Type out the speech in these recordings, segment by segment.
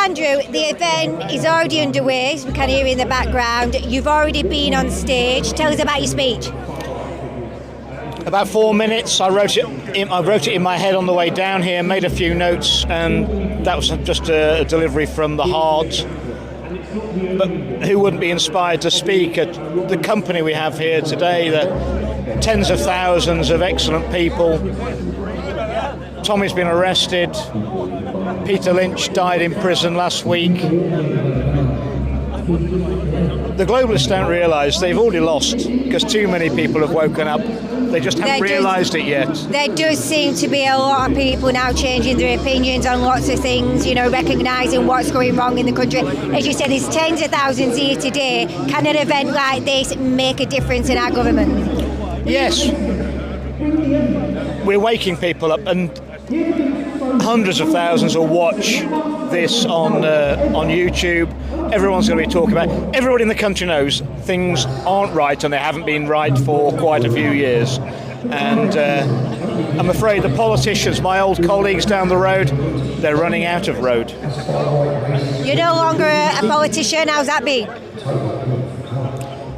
Andrew, the event is already underway, as we can hear in the background. You've already been on stage. Tell us about your speech. About 4 minutes. I wrote it in my head on the way down here, made a few notes, and that was just a delivery from the heart. But who wouldn't be inspired to speak at the company we have here today, the tens of thousands of excellent people. Tommy's been arrested. Peter Lynch died in prison last week. The globalists don't realise they've already lost because too many people have woken up. They just haven't realised it yet. There does seem to be a lot of people now changing their opinions on lots of things, recognising what's going wrong in the country. As you said, there's tens of thousands here today. Can an event like this make a difference in our government? Yes. We're waking people up, and hundreds of thousands will watch this on YouTube. Everyone's going to be talking about it. Everybody in the country knows things aren't right, and they haven't been right for quite a few years. And I'm afraid the politicians, my old colleagues down the road, they're running out of road. You're no longer a politician. How's that been?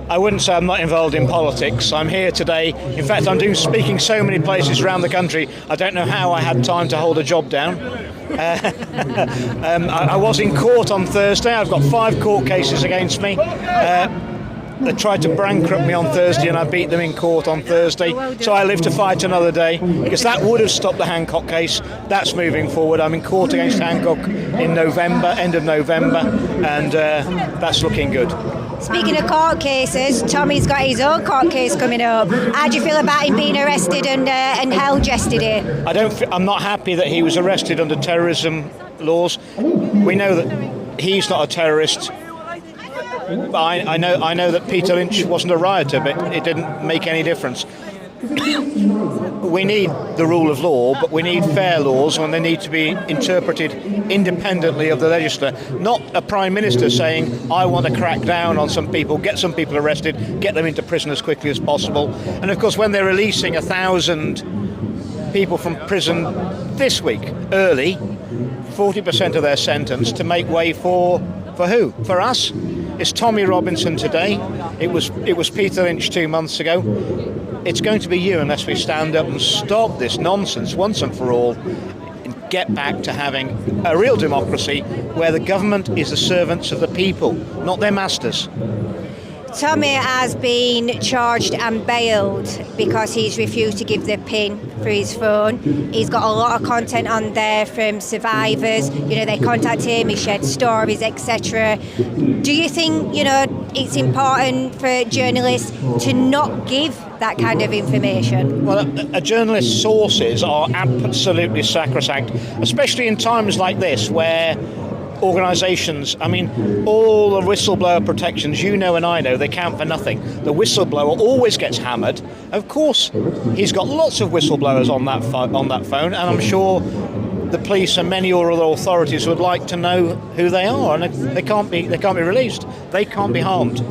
I wouldn't say I'm not involved in politics. I'm here today. In fact, I'm speaking so many places around the country, I don't know how I had time to hold a job down. I was in court on Thursday. I've got 5 court cases against me. They tried to bankrupt me on Thursday, and I beat them in court on Thursday. So I live to fight another day, because that would have stopped the Hancock case. That's moving forward. I'm in court against Hancock in November, end of November, and that's looking good. Speaking of court cases, Tommy's got his own court case coming up. How do you feel about him being arrested and held yesterday? I'm not happy that he was arrested under terrorism laws. We know that he's not a terrorist. But I know that Peter Lynch wasn't a rioter, but it didn't make any difference. We need the rule of law, but we need fair laws, and they need to be interpreted independently of the legislature. Not a prime minister saying, I want to crack down on some people, get some people arrested, get them into prison as quickly as possible. And of course, when they're releasing 1,000 people from prison this week, early, 40% of their sentence to make way for who? For us? It's Tommy Robinson today. It was Peter Lynch 2 months ago. It's going to be you unless we stand up and stop this nonsense once and for all and get back to having a real democracy where the government is the servants of the people, not their masters. Tommy has been charged and bailed because he's refused to give the PIN for his phone. He's got a lot of content on there from survivors. They contact him, he shared stories, etc. Do you think, it's important for journalists to not give that kind of information? Well, a journalist's sources are absolutely sacrosanct, especially in times like this where organisations, all the whistleblower protections, and I know, they count for nothing. The whistleblower always gets hammered. Of course, he's got lots of whistleblowers on that phone, and I'm sure the police and many other authorities would like to know who they are, and they can't be released. They can't be harmed.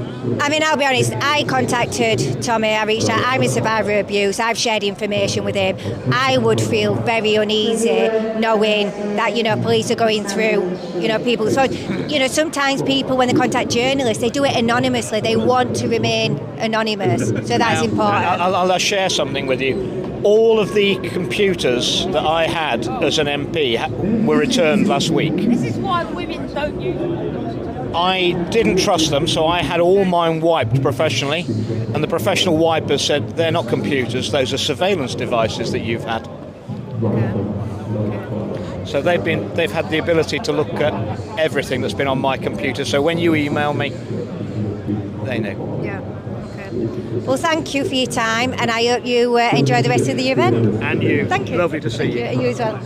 I'll be honest, I contacted Tommy, I reached out, I'm a survivor of abuse, I've shared information with him. I would feel very uneasy knowing that, police are going through, people's phones. Sometimes people, when they contact journalists, they do it anonymously, they want to remain anonymous, so that's important. I'll share something with you. All of the computers that I had as an MP were returned last week. This is why women don't use them. I didn't trust them, so I had all mine wiped professionally, and the professional wipers said they're not computers, those are surveillance devices that you've had. So they've had the ability to look at everything that's been on my computer, so when you email me, they know. Yeah. Well, thank you for your time, and I hope you enjoy the rest of the event. And you. Thank you. Lovely to see you. You as well.